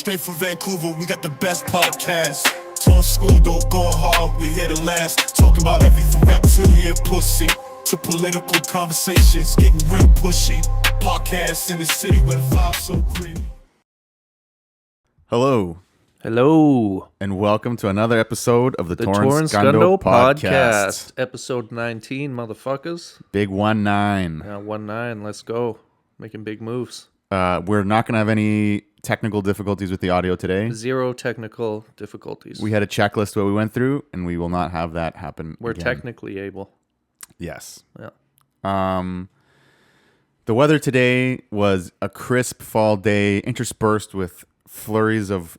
Straight from Vancouver, we got the best podcast. Thorun Skundo, going hard, we here to last. Talking about everything reptilian pussy to political conversations, getting real pushy. Podcasts in the city where the vibe's so green. Hello, and welcome to another episode of the Thorun Skundo podcast. Episode 19, motherfuckers. Big 1-9. 1-9, let's go. Making big moves. We're not going to have any technical difficulties with the audio today. Zero technical difficulties. We had a checklist what we went through, and we will not have that happen We're again. technically able. Yes. Yeah. The weather today was a crisp fall day, interspersed with flurries of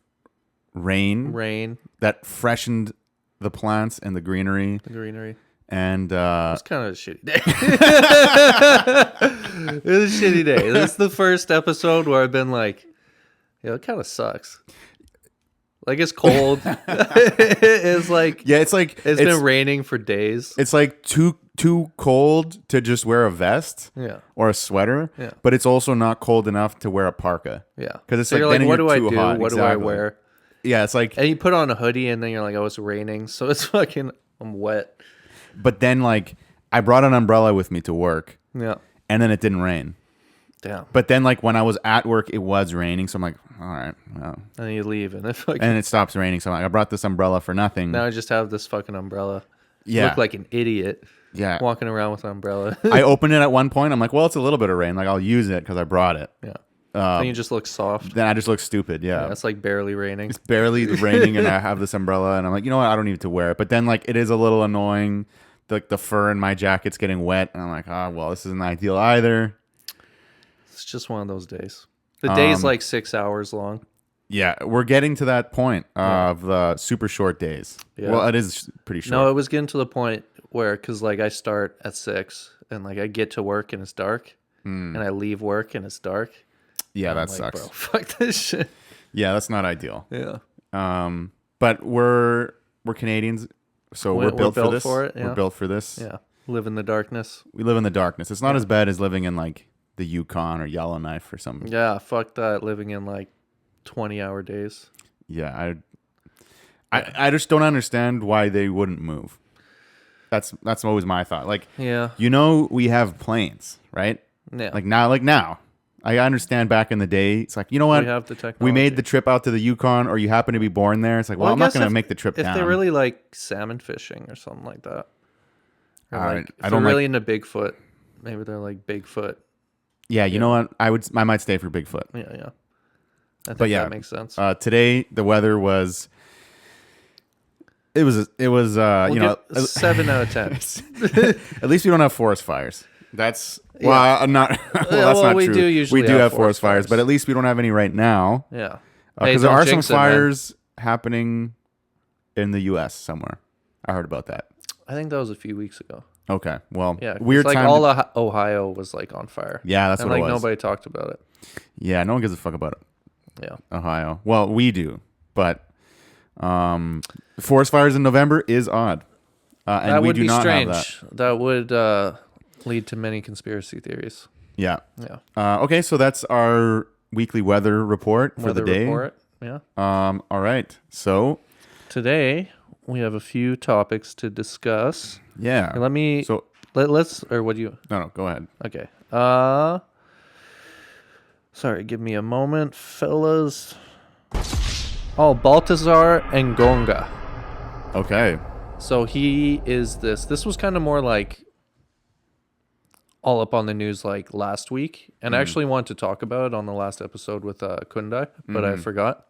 rain that freshened the plants and the greenery. And it's kind of a shitty day. It was a shitty day. This is the first episode where I've been like, yeah, it kind of sucks. Like, it's cold. It's like, yeah, it's been raining for days. It's like too cold to just wear a vest, or a sweater, but it's also not cold enough to wear a parka. Yeah, because it's so like, you're then what do I too do? hot. What do I wear? Yeah, it's like, and you put on a hoodie, and then you're like, oh, it's raining, so it's fucking, I'm wet. But then, like, I brought an umbrella with me to work. Yeah, and then it didn't rain. Damn. But then, like, when I was at work, it was raining, so I'm like, all right, well. And then you leave, and it stops raining. So I'm like, I brought this umbrella for nothing. Now I just have this fucking umbrella. Yeah, you look like an idiot. Yeah, walking around with an umbrella. I opened it at one point. I'm like, well, it's a little bit of rain. Like, I'll use it because I brought it. Yeah. Then you just look soft. Then I just look stupid. Yeah. It's like barely raining. It's barely raining, and I have this umbrella, and I'm like, you know what? I don't need to wear it. But then, like, it is a little annoying. Like, the fur in my jacket's getting wet, and I'm like, well, this isn't ideal either. It's just one of those days. The day's like 6 hours long. Yeah, we're getting to that point of the super short days. Yeah. Well, it is pretty short. No, it was getting to the point where, because like I start at 6, and like I get to work and it's dark, and I leave work and it's dark. Yeah, that sucks. Bro, fuck this shit. Yeah, that's not ideal. Yeah. But we're Canadians, so we're built for this. Yeah. We're built for this. Yeah. Live in the darkness. We live in the darkness. It's not as bad as living in like the Yukon or Yellowknife or something. Yeah, fuck that. Living in like 20-hour days. Yeah, I just don't understand why they wouldn't move. That's always my thought. Like, we have planes, right? Yeah. Like now. I understand back in the day, it's like, you know what? We have the technology. We made the trip out to the Yukon, or you happen to be born there. It's like, well I'm not going to make the trip down. If they're really like salmon fishing or something like that. Or like, if I they're don't really into Bigfoot, maybe they're like Bigfoot. Yeah, you know what? I might stay for Bigfoot. Yeah. I think that makes sense. Today the weather was. It was we'll 7 out of 10. At least we don't have forest fires. That's I'm not. That's not we true. We do have forest fires, but at least we don't have any right now. Yeah, because there are some fires happening in the U.S. somewhere. I heard about that. I think that was a few weeks ago. Okay, well, weird. Like all Ohio was like on fire. Yeah, that's what it was. Nobody talked about it. Yeah, no one gives a fuck about it. Yeah, Ohio. Well, we do, but forest fires in November is odd, and that we would do be not strange. have that. That would lead to many conspiracy theories. Yeah. Okay, so that's our weekly weather report for the day. Yeah. All right. So today we have a few topics to discuss. Yeah. Let's or what do you? No, go ahead. Okay. Sorry, give me a moment, fellas. Oh, Baltasar Engonga. Okay. So he is this. This was kind of more like all up on the news like last week, and I actually wanted to talk about it on the last episode with Kundai, but I forgot.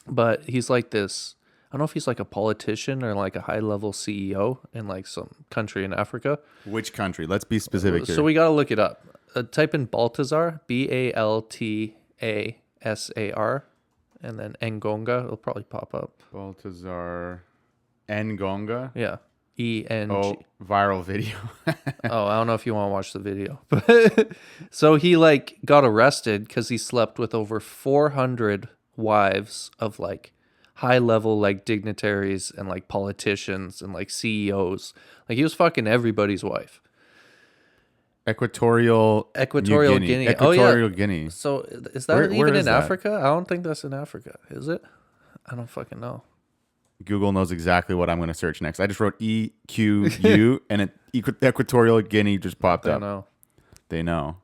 But he's like this. I don't know if he's like a politician or like a high-level CEO in like some country in Africa. Which country? Let's be specific here. So we got to look it up. Type in Baltasar, Baltasar, and then Engonga. It'll probably pop up. Baltasar Engonga? Yeah. E-N-G. Oh, viral video. Oh, I don't know if you want to watch the video. But so he like got arrested because he slept with over 400 wives of like high level like dignitaries and like politicians and like CEOs. Like he was fucking everybody's wife. Equatorial Guinea. Equatorial Guinea. So is that Where even is in that? Africa? I don't think that's in Africa. Is it? I don't fucking know. Google knows exactly what I'm going to search next. I just wrote EQU and Equatorial Guinea just popped up. Know. They know.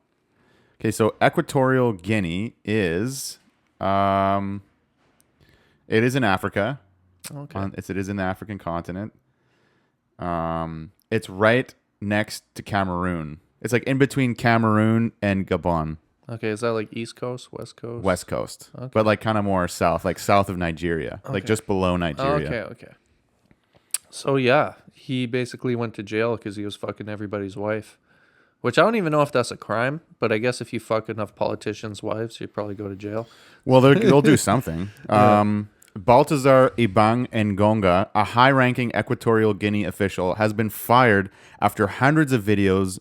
Okay, so Equatorial Guinea is it is in Africa. Okay. It is in the African continent. It's right next to Cameroon. It's like in between Cameroon and Gabon. Okay, is that like East Coast, West Coast? West Coast. Okay. But like kind of more south, like south of Nigeria. Like just below Nigeria. Okay. So yeah, he basically went to jail because he was fucking everybody's wife. Which I don't even know if that's a crime, but I guess if you fuck enough politicians' wives, you'd probably go to jail. Well, they'll do something. Baltasar Engonga, a high-ranking Equatorial Guinea official, has been fired after hundreds of videos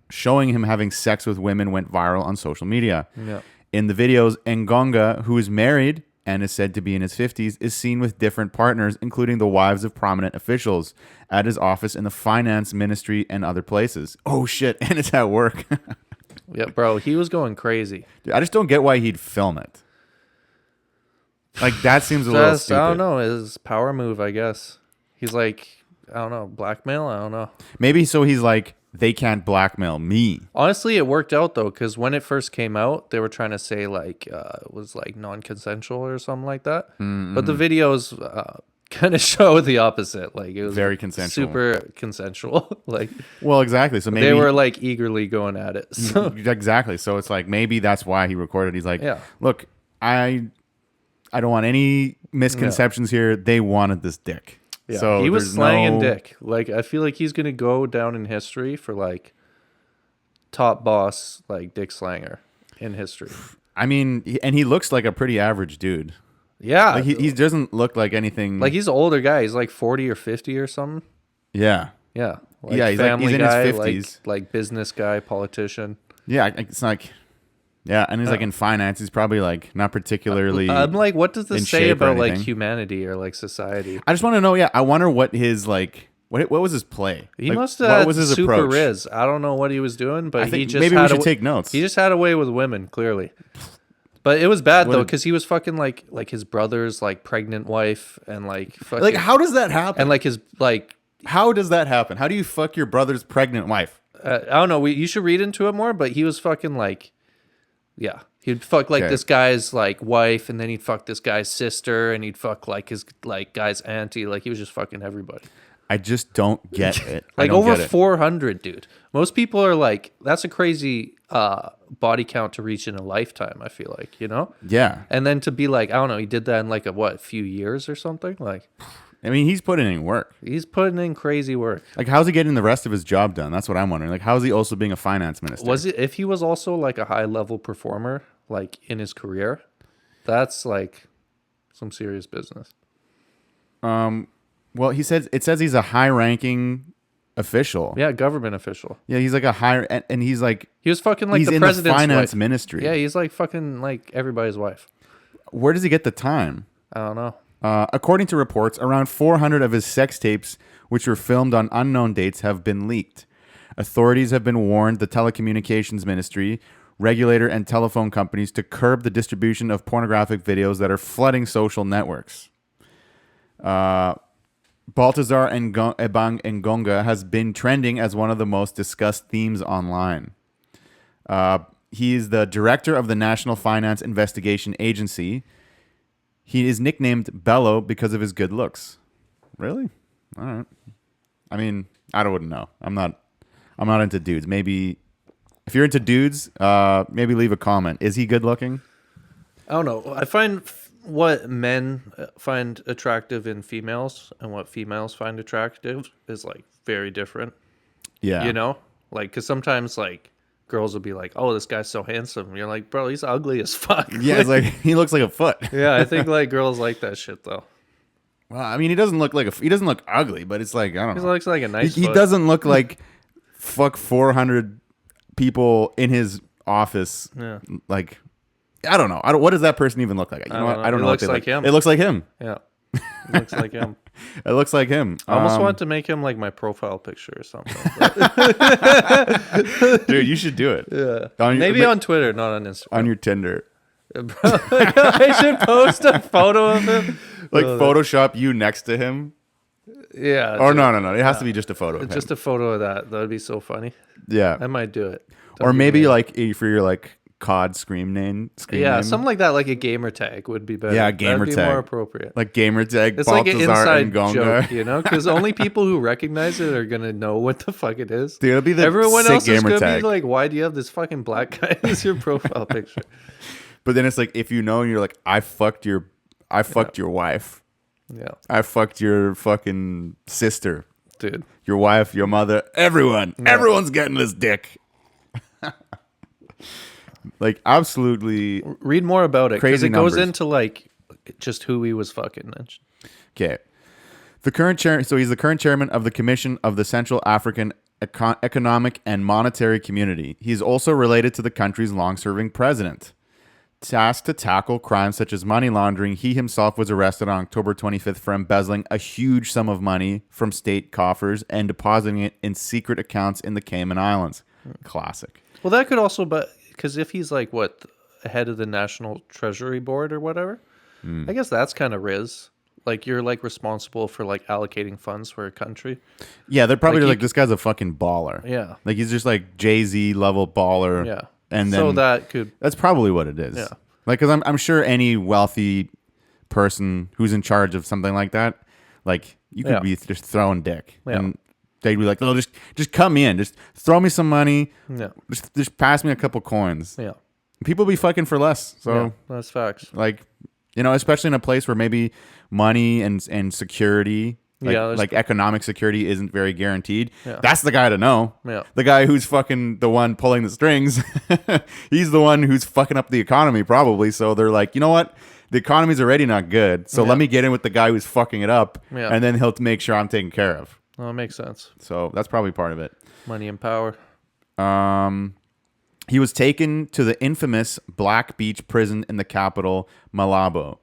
showing him having sex with women went viral on social media. Yeah. In the videos, Engonga, who is married and is said to be in his 50s, is seen with different partners, including the wives of prominent officials, at his office in the finance ministry and other places. Oh, shit. And it's at work. Yeah, bro, he was going crazy. Dude, I just don't get why he'd film it. Like, that seems a little stupid. I don't know. His power move, I guess. He's like, I don't know, blackmail? I don't know. Maybe so he's like, they can't blackmail me. Honestly, it worked out, though, because when it first came out, they were trying to say, like, it was, like, non-consensual or something like that. Mm-hmm. But the videos kind of show the opposite. Like, it was very consensual. Super consensual. Like, well, exactly. So maybe they were, like, eagerly going at it. So. Exactly. So it's like, maybe that's why he recorded. He's like, yeah. Look, I don't want any misconceptions here. They wanted this dick. Yeah, so he was slanging dick. Like, I feel like he's gonna go down in history for like top boss, like dick slanger in history. I mean, and he looks like a pretty average dude. Yeah, like he doesn't look like anything. Like he's an older guy. He's like 40 or 50 or something. Yeah, yeah, like yeah. He's in guy, his 50s, like business guy, politician. Yeah, it's like. Yeah, and he's like in finance. He's probably like not particularly. I'm like, what does this say about like humanity or like society? I just want to know. Yeah, I wonder what his like. What was his play? He like, must have had what was his super approach? riz. I don't know what he was doing, but he just maybe had we should take notes. He just had a way with women, clearly. But it was bad though, because he was fucking like his brother's like pregnant wife and like fucking, like how does that happen? And like his like how does that happen? How do you fuck your brother's pregnant wife? I don't know. You should read into it more. But he was fucking like, yeah. He'd fuck like this guy's like wife, and then he'd fuck this guy's sister, and he'd fuck like his like guy's auntie. Like he was just fucking everybody. I just don't get it. Like over 400, dude. Most people are like, that's a crazy body count to reach in a lifetime. I feel like, you know. Yeah. And then to be like, I don't know, he did that in like a few years or something. Like, I mean, he's putting in work. He's putting in crazy work. Like, how's he getting the rest of his job done? That's what I'm wondering. Like, how's he also being a finance minister? Was it if he was also like a high level performer, like in his career? That's like some serious business. Well, it says he's a high ranking official. Yeah, government official. Yeah, he's like a higher, and he's like he was fucking like the president's in the finance wife. Ministry. Yeah, he's like fucking like everybody's wife. Where does he get the time? I don't know. According to reports, around 400 of his sex tapes, which were filmed on unknown dates, have been leaked. Authorities have been warned the telecommunications ministry, regulator, and telephone companies to curb the distribution of pornographic videos that are flooding social networks. Baltasar Engonga has been trending as one of the most discussed themes online. He is the director of the National Finance Investigation Agency. He is nicknamed Bello because of his good looks. Really? All right. I mean, I wouldn't know. I'm not into dudes. Maybe if you're into dudes, maybe leave a comment. Is he good looking? I don't know. I find what men find attractive in females and what females find attractive is like very different. Yeah. You know? Like, because sometimes like girls will be like, oh, this guy's so handsome. And you're like, bro, he's ugly as fuck. Yeah, it's like he looks like a foot. Yeah, I think like girls like that shit though. Well, I mean, he doesn't look ugly, but it's like, I don't know. He looks like a nice He doesn't look like fuck 400 people in his office. Yeah. Like, I don't know. What does that person even look like? You know what? I don't know. It looks like him. It looks like him. Yeah. It looks like him. It looks like him. I almost want to make him like my profile picture or something. Dude, you should do it. Yeah. Maybe on Twitter, not on Instagram. On your Tinder. I should post a photo of him. Like Photoshop you next to him. Yeah. Or no. It has to be just a photo of him. Just a photo of that. That would be so funny. Yeah. I might do it. Or maybe like for your like COD scream name. Something like that, like a gamer tag would be better. Yeah, gamer That'd tag. be more appropriate. Like gamer tag. It's Baltasar like an inside Engonga. joke, you know, because only people who recognize it are gonna know what the fuck it is. Dude, it'll be the Everyone sick else is gamer gonna tag. be like, "Why do you have this fucking black guy as your profile picture?" But then it's like if you know and you're like, I fucked your wife. Yeah, I fucked your fucking sister. dude. Your wife, your mother, everyone. Yeah. Everyone's getting this dick. Like absolutely. Read more about it because Crazy it goes numbers. into like just who he was fucking. Okay. The current chair. So he's the current chairman of the Commission of the Central African Economic and Monetary Community. He's also related to the country's long-serving president. Tasked to tackle crimes such as money laundering, he himself was arrested on October 25th for embezzling a huge sum of money from state coffers and depositing it in secret accounts in the Cayman Islands. Classic. Well, that could also, but because if he's like what head of the National Treasury Board or whatever, I guess that's kind of Riz. Like you're like responsible for like allocating funds for a country. Yeah, they're probably Like, like this guy's a fucking baller. Yeah. Like he's just like Jay-Z level baller. Yeah. And then so that's probably what it is. Yeah. Like, because I'm sure any wealthy person who's in charge of something like that, like you could be just throwing dick, and they'd be like, "No, just come in, just throw me some money, just pass me a couple coins." Yeah. People be fucking for less. So that's facts. like, you know, especially in a place where maybe money and security. Like economic security isn't very guaranteed. Yeah. That's the guy to know. Yeah. The guy who's fucking the one pulling the strings. He's the one who's fucking up the economy probably. So they're like, you know what? The economy's already not good. So let me get in with the guy who's fucking it up. Yeah. And then he'll make sure I'm taken care of. Well, it makes sense. So that's probably part of it. Money and power. He was taken to the infamous Black Beach prison in the capital, Malabo.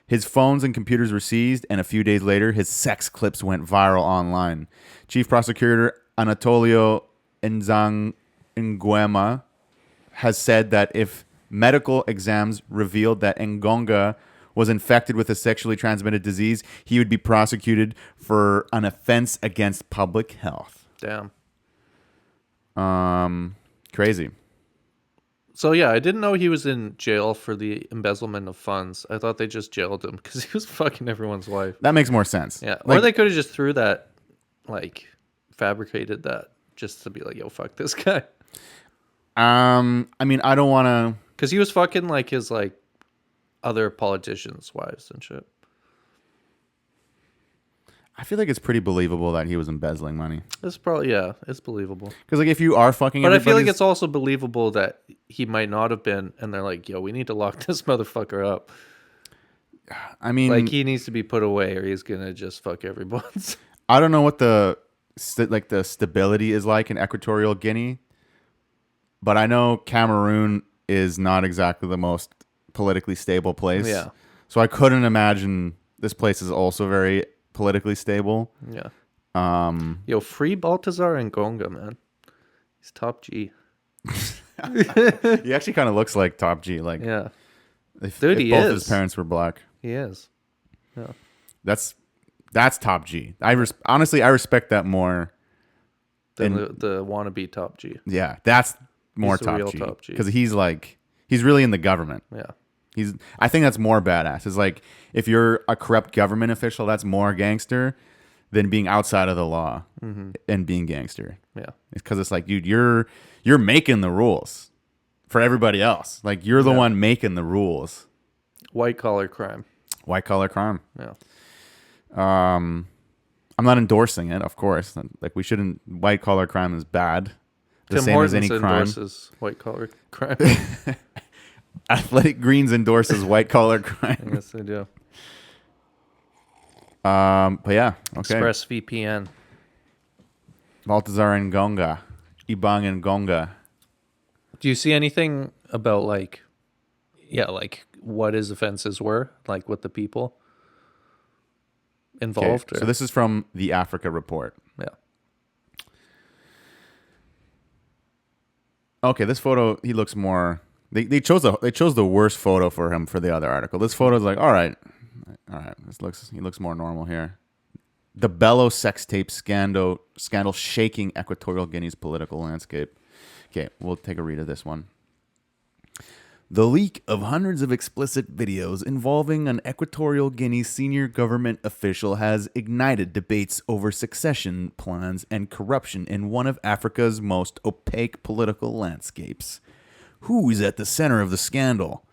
His phones and computers were seized, and a few days later, his sex clips went viral online. Chief Prosecutor Anatolio Nguema has said that if medical exams revealed that Engonga was infected with a sexually transmitted disease, he would be prosecuted for an offense against public health. Damn. Crazy. So, yeah, I didn't know he was in jail for the embezzlement of funds. I thought they just jailed him because he was fucking everyone's wife. That makes more sense. Yeah. Or they could have just threw that, like, fabricated that just to be like, yo, fuck this guy. I mean, I don't want to... Because he was fucking, like, his, like, other politicians' wives and shit. I feel like it's pretty believable that he was embezzling money. It's probably, it's believable. Because, like, if you are fucking But I feel like it's also believable that he might not have been, and they're like, yo, we need to lock this motherfucker up. I mean... Like, he needs to be put away, or he's going to just fuck everyone. I don't know what the stability is like in Equatorial Guinea, but I know Cameroon is not exactly the most politically stable place. Yeah. So I couldn't imagine this place is also very... politically stable. Yeah. Yo, free Baltasar Engonga, man. He's top G. He actually kind of looks like top G. Like, yeah. If both his parents were black. He is. Yeah. That's top G. Honestly, I respect that more than the wannabe top G. Yeah, that's more top G. Because he's really in the government. Yeah. I think that's more badass. It's like if you're a corrupt government official, that's more gangster than being outside of the law and being gangster. Yeah, it's because it's like, dude, you're making the rules for everybody else. Like you're the one making the rules. White collar crime. White collar crime. Yeah. I'm not endorsing it, of course. Like we shouldn't. White collar crime is bad. The Tim same Hortons as any crime. Endorses white collar crime. Athletic Greens endorses white collar crime. Yes, they do. But yeah, okay. ExpressVPN. Baltasar Engonga, Ibang Engonga. Do you see anything about like what his offenses were, like with the people? involved. So this is from the Africa Report. Yeah. Okay, this photo, he looks more. They chose the worst photo for him for the other article. This photo is like, all right. He looks more normal here. The Bello sex tape scandal shaking Equatorial Guinea's political landscape. Okay, we'll take a read of this one. The leak of hundreds of explicit videos involving an Equatorial Guinea senior government official has ignited debates over succession plans and corruption in one of Africa's most opaque political landscapes. Who is at the center of the scandal?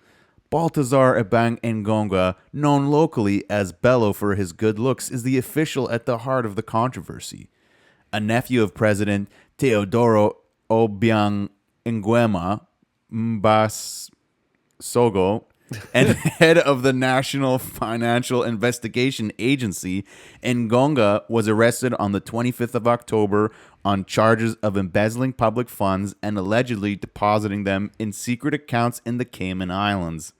Baltasar Engonga, known locally as Bello for his good looks, is the official at the heart of the controversy. A nephew of President Teodoro Obiang Nguema Sogo, and head of the National Financial Investigation Agency, Engonga was arrested on the 25th of October on charges of embezzling public funds and allegedly depositing them in secret accounts in the Cayman Islands.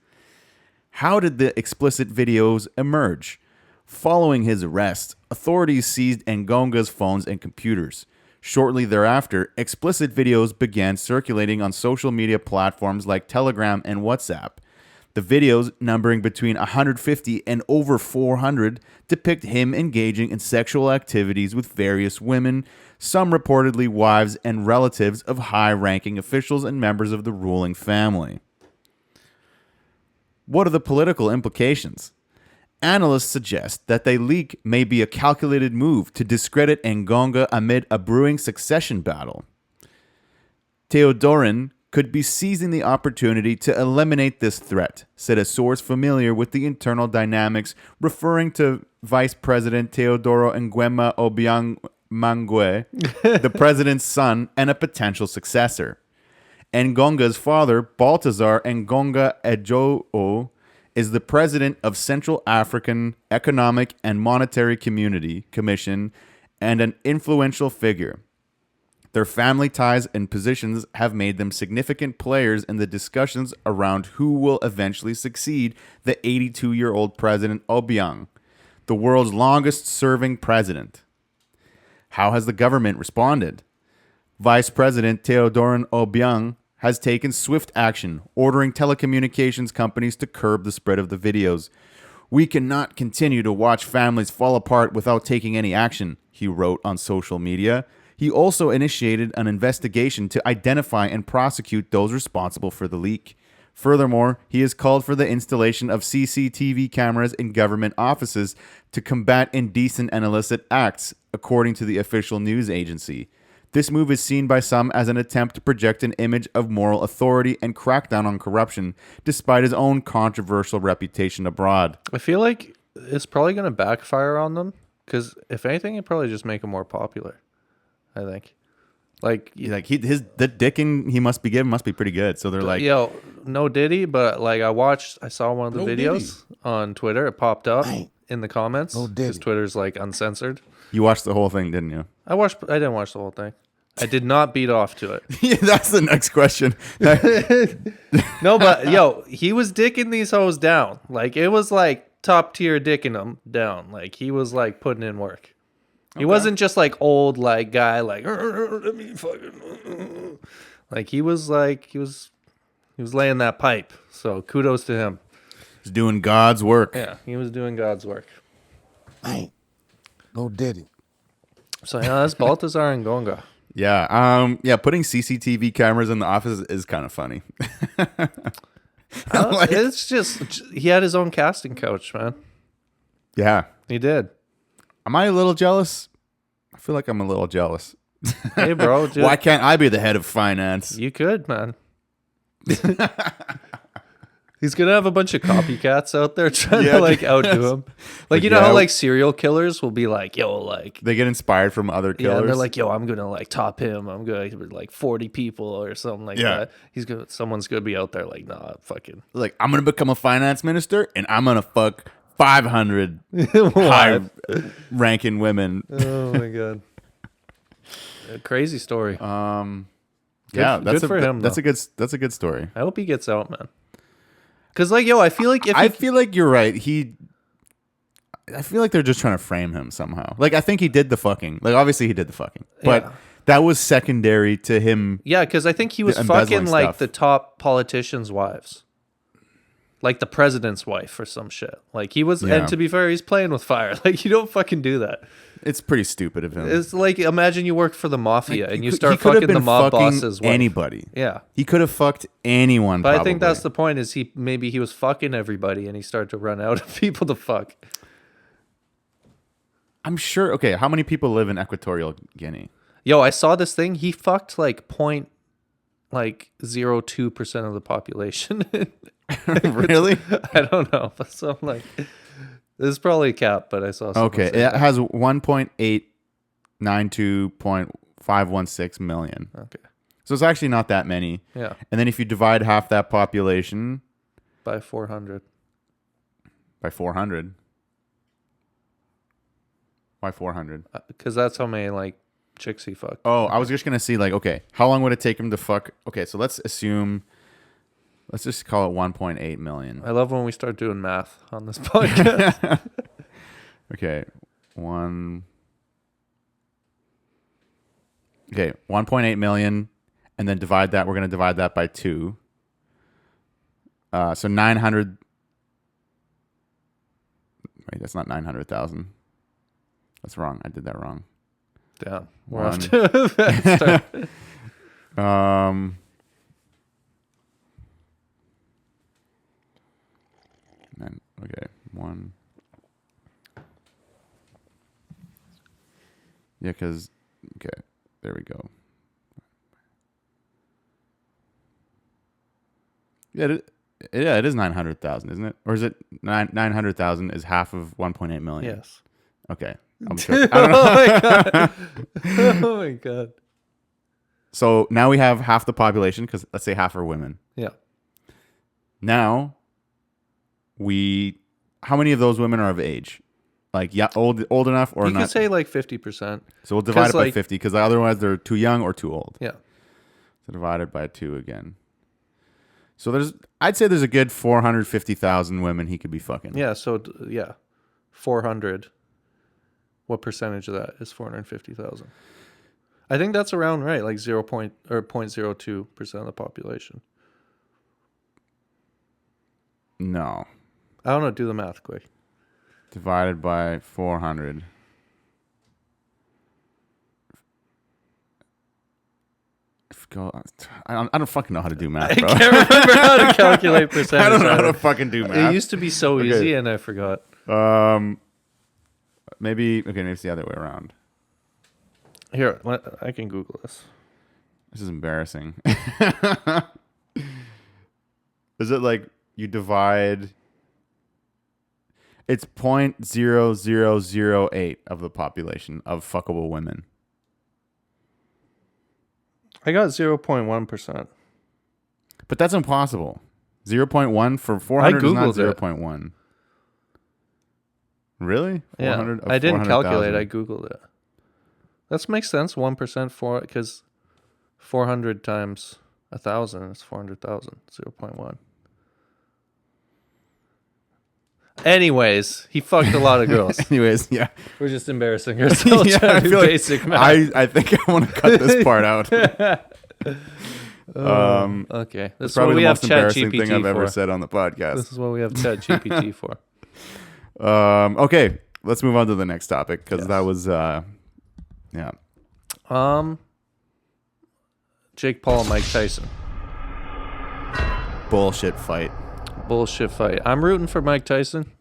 How did the explicit videos emerge? Following his arrest, authorities seized Engonga's phones and computers. Shortly thereafter, explicit videos began circulating on social media platforms like Telegram and WhatsApp. The videos, numbering between 150 and over 400, depict him engaging in sexual activities with various women, some reportedly wives and relatives of high-ranking officials and members of the ruling family. What are the political implications? Analysts suggest that the leak may be a calculated move to discredit Engonga amid a brewing succession battle. Teodorin could be seizing the opportunity to eliminate this threat, said a source familiar with the internal dynamics, referring to Vice President Teodoro Nguema Obiang Mangue, the president's son and a potential successor. Engonga's father, Baltasar Engonga Ejoo, is the president of Central African Economic and Monetary Commission and an influential figure. Their family ties and positions have made them significant players in the discussions around who will eventually succeed the 82-year-old President Obiang, the world's longest-serving president. How has the government responded? Vice President Teodorin Obiang has taken swift action, ordering telecommunications companies to curb the spread of the videos. We cannot continue to watch families fall apart without taking any action, he wrote on social media. He also initiated an investigation to identify and prosecute those responsible for the leak. Furthermore, he has called for the installation of CCTV cameras in government offices to combat indecent and illicit acts, according to the official news agency. This move is seen by some as an attempt to project an image of moral authority and crack down on corruption, despite his own controversial reputation abroad. I feel like it's probably going to backfire on them, because if anything, it'd probably just make him more popular, I think. The dicking he must be given must be pretty good. So they're like, yo, no Diddy, but like I saw one of the videos on Twitter. It popped up in the comments because Twitter's like uncensored. You watched the whole thing, didn't you? I didn't watch the whole thing. I did not beat off to it. Yeah, that's the next question. No, but yo, he was dicking these hoes down. Like it was like top tier dicking them down. Like he was like putting in work. He wasn't just like old like guy like let me fucking like he was laying that pipe. So kudos to him. He's doing God's work. Yeah, he was doing God's work. No Diddy. So yeah, that's Baltasar Engonga. Yeah, putting CCTV cameras in the office is kind of funny. It's just he had his own casting couch, man. Yeah, He did. am I a little jealous? I feel like I'm a little jealous. Hey, bro. Dude, Why can't I be the head of finance? you could, man. He's gonna have a bunch of copycats out there trying to like outdo him. Like you know how like serial killers will be like, yo, like They get inspired from other killers. yeah, and they're like, yo, I'm gonna like top him. I'm gonna like 40 people or something like that. Someone's gonna be out there like, nah, fucking like, I'm gonna become a finance minister and I'm gonna fuck 500 high-ranking women. Oh my god, a crazy story. That's good for him. That's a good story. I hope he gets out, man. Because like, yo, I feel like I feel like you're right. I feel like they're just trying to frame him somehow. Like, I think he did the fucking. Like, obviously he did the fucking. But that was secondary to him. Yeah, because I think he was fucking like stuff. the top politicians' wives. Like the president's wife or some shit. Like he was, and to be fair, he's playing with fire. Like you don't fucking do that. It's pretty stupid of him. It's like, imagine you work for the mafia and you start fucking the mob boss's wife. Anybody. Yeah. He could have fucked anyone, But probably. I think that's the point, is maybe he was fucking everybody and he started to run out of people to fuck. I'm sure. Okay, how many people live in Equatorial Guinea? Yo, I saw this thing. He fucked like 0.02% of the population. Really? I don't know. But so I'm like, this is probably a cap, but I saw something. Okay, it has 1.892.516 million. Okay. So it's actually not that many. Yeah. And then if you divide half that population by 400. By 400. Why 400? Because that's how many like chicks he fucked. Oh, I was just gonna see like, okay, how long would it take him to fuck? Okay, so let's just call it 1.8 million. I love when we start doing math on this podcast. Okay, 1.8 million, and then divide that. We're gonna divide that by 2. So 900. Wait, that's not 900,000. That's wrong. I did that wrong. Damn. We're off to a bad start. Okay, 1. Yeah, because okay, there we go. Yeah, it is 900,000, isn't it? Or is it 900,000 is half of 1.8 million? Yes. Okay. I'm sure. I don't know. Oh my god. Oh my god. So now we have half the population, because let's say half are women. Yeah. Now, how many of those women are of age? Like, yeah, old enough or not? You not? could say like 50%. So we'll divide it by 50, because otherwise they're too young or too old. Yeah. So divided by 2 again. So I'd say there's a good 450,000 women he could be fucking. Yeah. So 400. What percentage of that is 450,000? I think that's around right, like 0.02% of the population. No. I don't know. Do the math quick. Divided by 400. I don't fucking know how to do math, bro. I can't remember how to calculate percentage. I don't know how to fucking do math. It used to be so easy, and I forgot. Maybe it's the other way around. Here, I can Google this. This is embarrassing. Is it like you divide? It's 0.0008 of the population of fuckable women. I got 0.1%. But that's impossible. 0.1 for 400 is not Googled it. 0.1. Really? 400 Yeah. I didn't 400,000. calculate. I Googled it. That makes sense. 1% for it, because 400 times 1,000 is 400,000. 0.1. Anyways, he fucked a lot of girls. Anyways, yeah. We're just embarrassing ourselves. Yeah, trying I to do feel like basic math. I think I want to cut this part out. Okay. This is Probably what we the have most embarrassing ChatGPT thing I've ever for. said on the podcast. This is what we have ChatGPT for. Okay, let's move on to the next topic, because that was Jake Paul and Mike Tyson. bullshit fight. Bullshit fight. I'm rooting for Mike Tyson.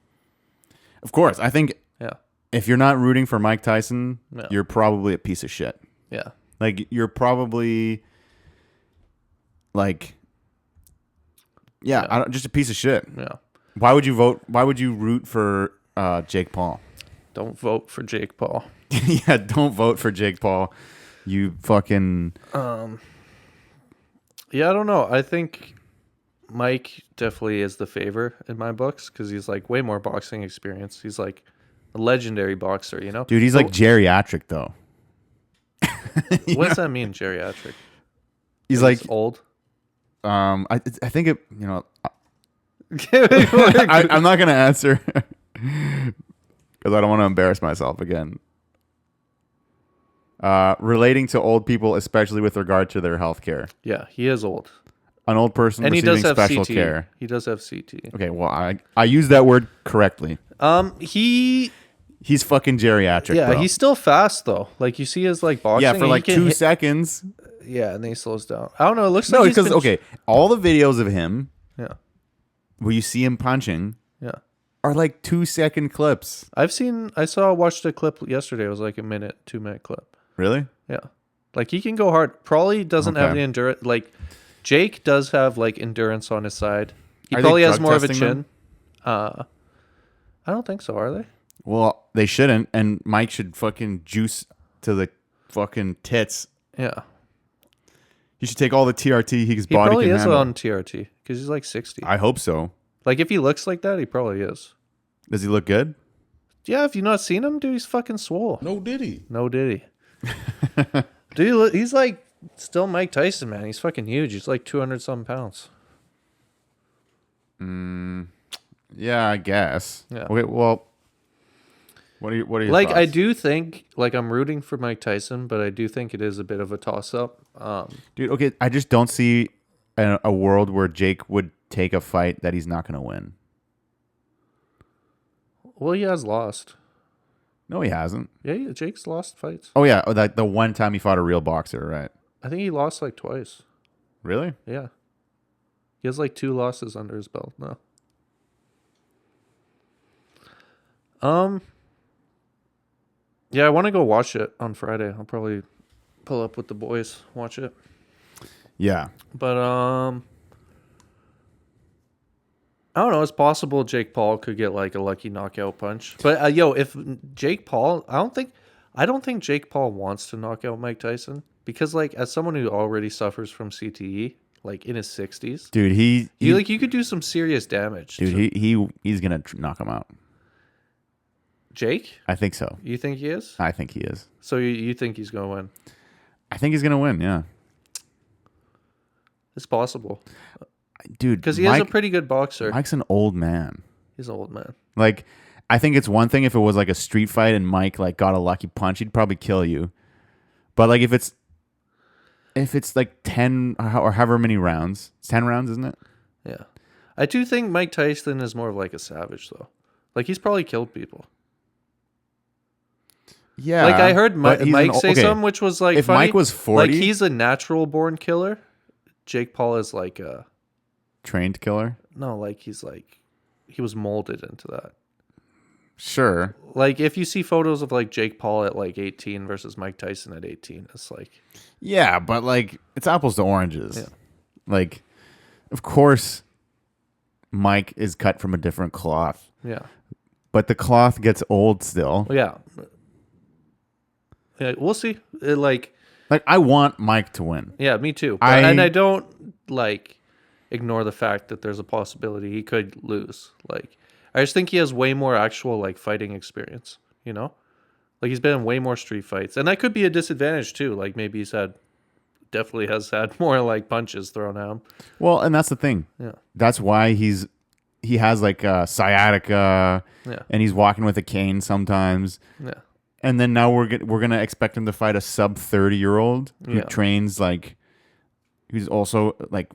Of course, I think Yeah. if you're not rooting for Mike Tyson, No. you're probably a piece of shit. Yeah. Like, you're probably like, just a piece of shit. Yeah. Why would you vote? Why would you root for Jake Paul? Don't vote for Jake Paul. Yeah, don't vote for Jake Paul. You fucking. Yeah, I don't know. I think Mike definitely is the favor in my books, because he's like way more boxing experience. He's like a legendary boxer, you know? Dude, he's like geriatric, though. What does that mean, geriatric? He's like old. I think it. I'm not gonna answer. because I don't want to embarrass myself again. Relating to old people, especially with regard to their health care. Yeah, he is old. An old person And he receiving does have special CT. care. He does have CT. Okay, well, I use that word correctly. He's fucking geriatric, yeah, bro. he's still fast though. Like you see his like boxing. Yeah, for like 2 seconds. Yeah, and then he slows down. I don't know. It looks No, like because okay, all the videos of him Yeah, where you see him punching yeah. are like 2-second clips. Watched a clip yesterday. It was like a 2-minute clip. Really? Yeah, like he can go hard. Probably doesn't have the endurance. Like Jake does have like endurance on his side. He probably has more of a chin. I don't think so. Are they? Well, they shouldn't, and Mike should fucking juice to the fucking tits. Yeah. He should take all the TRT his He body probably can is handle. on TRT because he's like 60. I hope so. Like if he looks like that, he probably is. Does he look good? Yeah, have you not seen him, dude? He's fucking swole. No diddy. No diddy. Dude, he's like still Mike Tyson, man. He's fucking huge. He's like 200-something pounds. Yeah, I guess. Yeah. Okay, well, what are your Like thoughts? I do think, like I'm rooting for Mike Tyson, but I do think it is a bit of a toss-up. Dude, okay, I just don't see a world where Jake would take a fight that he's not going to win. Well, he has lost. No, he hasn't. Yeah, Jake's lost fights. Oh, yeah, that the one time he fought a real boxer, right? I think he lost like twice. Really? Yeah. He has like 2 losses under his belt now. Yeah, I want to go watch it on Friday. I'll probably pull up with the boys, watch it. Yeah. But I don't know. It's possible Jake Paul could get like a lucky knockout punch. But if Jake Paul, I don't think Jake Paul wants to knock out Mike Tyson because like as someone who already suffers from CTE, like in his 60s, Dude, you could do some serious damage. Dude, he's going to knock him out. Jake? I think so. You think he is? I think he is. So you think he's going to win? I think he's going to win, yeah. It's possible. Dude, Because he is a pretty good boxer. Mike's an old man. He's an old man. Like, I think it's one thing if it was like a street fight and Mike like got a lucky punch, he'd probably kill you. But like if it's like 10 or however many rounds, it's 10 rounds, isn't it? Yeah. I do think Mike Tyson is more of like a savage though. Like he's probably killed people. Yeah. Like I heard but he's Mike say something which was like if funny. Mike was 40, like he's a natural born killer. Jake Paul is like a trained killer. No, like he was molded into that. Sure. Like if you see photos of like Jake Paul at like 18 versus Mike Tyson at 18, it's like Yeah, but like it's apples to oranges. Yeah. Like of course Mike is cut from a different cloth. Yeah. But the cloth gets old still. Yeah. Yeah, we'll see. Like I want Mike to win. Yeah, me too. And I don't like ignore the fact that there's a possibility he could lose. Like I just think he has way more actual like fighting experience, you know? Like he's been in way more street fights. And that could be a disadvantage too. Like maybe definitely has had more like punches thrown at him. Well, and that's the thing. Yeah. That's why he has like sciatica Yeah. and he's walking with a cane sometimes. Yeah. And then now we're gonna expect him to fight a sub 30-year-old who trains like who's also like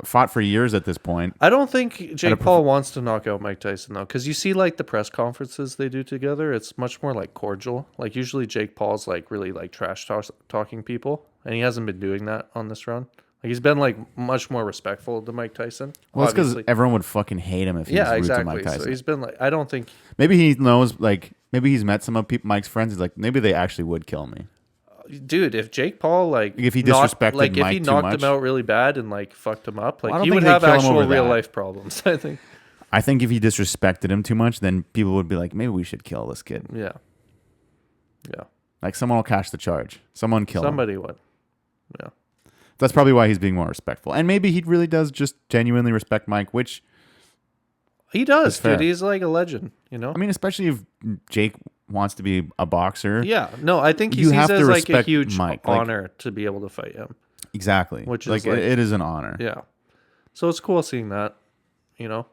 fought for years at this point. I don't think Jake Paul wants to knock out Mike Tyson though, because you see like the press conferences they do together, it's much more like cordial. Like usually Jake Paul's like really like trash talking people, and he hasn't been doing that on this run. Like he's been like much more respectful to Mike Tyson. Well, it's because everyone would fucking hate him if he was rude to Mike Tyson. So he's been like, I don't think maybe he knows like maybe he's met some of Mike's friends. He's like maybe they actually would kill me. Dude, if Jake Paul if he disrespected Mike if he knocked him out really bad and like fucked him up, like well, he would have actual real life problems. I think. I think if he disrespected him too much, then people would be like, maybe we should kill this kid. Yeah. Yeah. Like someone will catch the charge. Someone kill him. Somebody would. Yeah. That's probably why he's being more respectful. And maybe he really does just genuinely respect Mike, which he does, dude. He's like a legend, you know? I mean, especially if Jake wants to be a boxer. Yeah. No, I think he sees it as like a huge honor to be able to fight him. Exactly. Which is like it is an honor. Yeah. So it's cool seeing that, you know?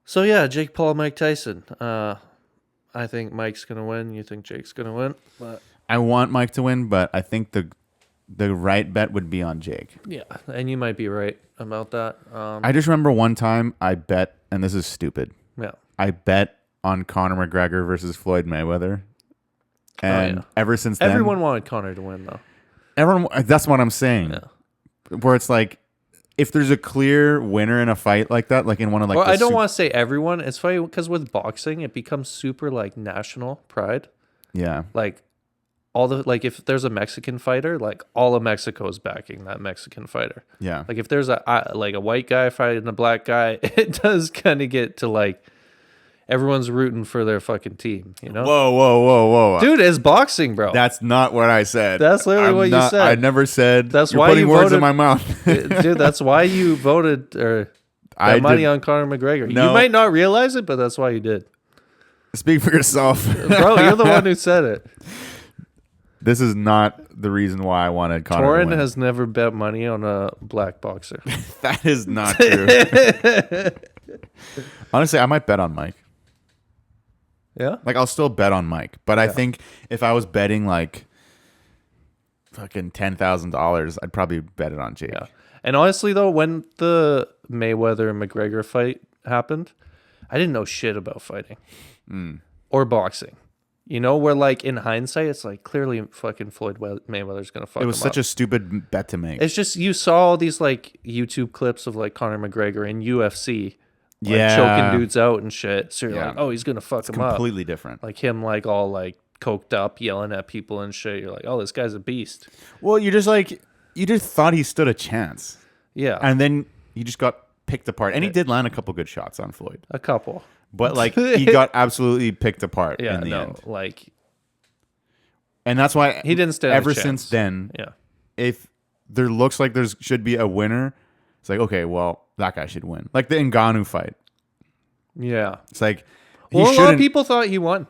So yeah, Jake Paul, Mike Tyson. I think Mike's gonna win. You think Jake's gonna win? But I want Mike to win, but I think the right bet would be on Jake. yeah, and you might be right about that. I just remember one time I bet, and this is stupid. Yeah. I bet on Conor McGregor versus Floyd Mayweather. And ever since then, everyone wanted Conor to win, though. Everyone, that's what I'm saying. Yeah. Where it's like, if there's a clear winner in a fight like that, like in one of like, well, I don't want to say everyone. It's funny because with boxing, it becomes super like national pride. Yeah. Like all the like, if there's a Mexican fighter, like all of Mexico is backing that Mexican fighter. Yeah. Like if there's a white guy fighting a black guy, it does kind of get to like. Everyone's rooting for their fucking team, you know? Whoa. Dude, it's boxing, bro. That's not what I said. That's literally what you said. I never said. That's you're why putting you words in voted, my mouth. Dude, that's why you voted or bet money on Conor McGregor. No. You might not realize it, but that's why you did. Speak for yourself. Bro, you're the one who said it. This is not the reason why I wanted Conor to Thorun win. has never bet money on a black boxer. That is not true. Honestly, I might bet on Mike. Yeah? Like, I'll still bet on Mike. But I think if I was betting, like, fucking $10,000, I'd probably bet it on Jake. Yeah. And honestly, though, when the Mayweather-McGregor fight happened, I didn't know shit about fighting or boxing. You know, where, like, in hindsight, it's like, clearly fucking Floyd Mayweather's going to fuck him up. It was such a stupid bet to make. It's just, you saw all these, like, YouTube clips of, like, Conor McGregor in UFC. Like, choking dudes out and shit. So you're like, oh, he's going to fuck him up. Completely different. Like him, like, all, like, coked up, yelling at people and shit. You're like, oh, this guy's a beast. Well, you just thought he stood a chance. Yeah. And then he just got picked apart. And he did land a couple good shots on Floyd. A couple. But, like, he got absolutely picked apart in the end. Like, and that's why he didn't stand ever a chance. since then, Yeah. if there looks like there should be a winner, it's like, okay, well, that guy should win. Like the Ngannou fight. Yeah. It's like, Well, a lot of people thought he won.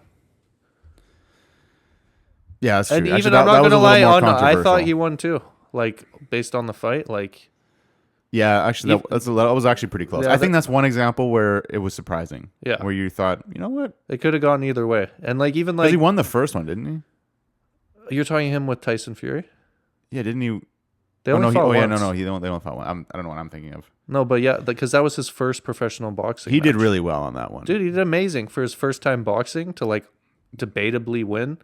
Yeah, that's true. And Actually, even, I'm not going to lie, I thought controversial. he won too. Like, based on the fight, like... Yeah, actually, that was actually pretty close. Yeah, I think that's one example where it was surprising. Yeah. Where you thought, you know what? It could have gone either way. And, like, even, like... Because he won the first one, didn't he? You're talking him with Tyson Fury? Yeah, didn't he? They only fought once. They don't fight one. I don't know what I'm thinking of. No, but yeah, because that was his first professional boxing He match. did really well on that one. Dude, he did amazing for his first time boxing to, like, debatably win.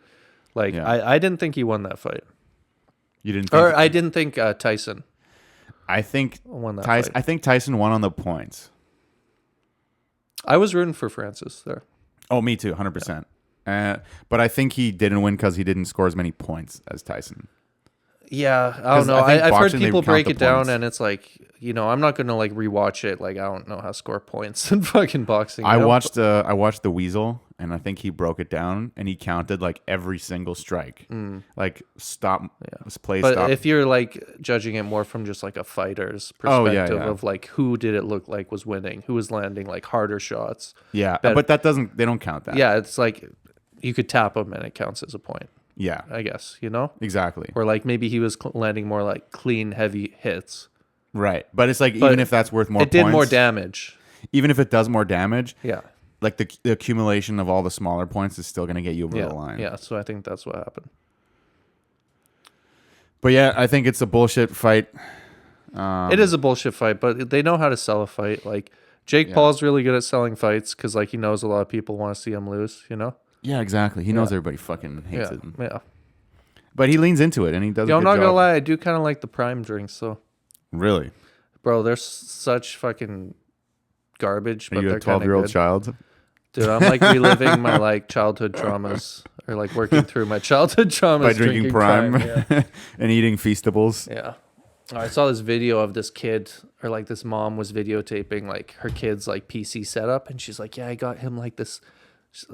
Like, Yeah. I didn't think he won that fight. You didn't think... Or I didn't think Tyson I think won that Tyson, fight. I think Tyson won on the points. I was rooting for Francis there. Oh, me too, 100%. But I think he didn't win because he didn't score as many points as Tyson. Yeah, I don't know. I think I've heard boxing, they people count break the it down, points. and it's like, you know, I'm not gonna like rewatch it. Like, I don't know how to score points in fucking boxing. I you know? watched the Weasel, and I think he broke it down, and he counted like every single strike, like stop, play, But stop. if you're like judging it more from just like a fighter's Oh, perspective yeah. of like who did it look like was winning, who was landing like harder shots. Yeah, Bet- but they don't count that. Yeah, it's like you could tap him and it counts as a point. Yeah, I guess, you know? exactly. Or like maybe he was landing more like clean, heavy hits. Right, but it's like But even if that's worth more, It did points, more damage. Even if it does more damage, Yeah. like the accumulation of all the smaller points is still going to get you over Yeah. the line. Yeah. So I think that's what happened. But yeah, I think it's a bullshit fight. It is a bullshit fight, but they know how to sell a fight. Like Jake Paul's really good at selling fights because like he knows a lot of people want to see him lose, you know? Yeah, exactly. He knows everybody fucking hates Yeah. him. Yeah. But he leans into it, and he does Yo, a I'm good not job. gonna lie, I do kind of like the Prime drinks, though. Really? Bro, they're such fucking garbage, Are but you they're a kind of 12-year-old good. child? Dude, I'm like reliving my like childhood traumas, or like working through my childhood traumas By drinking Prime Yeah. and eating Feastables? Yeah. I saw this video of this kid, or like this mom was videotaping like her kid's like PC setup, and she's like, "Yeah, I got him like this.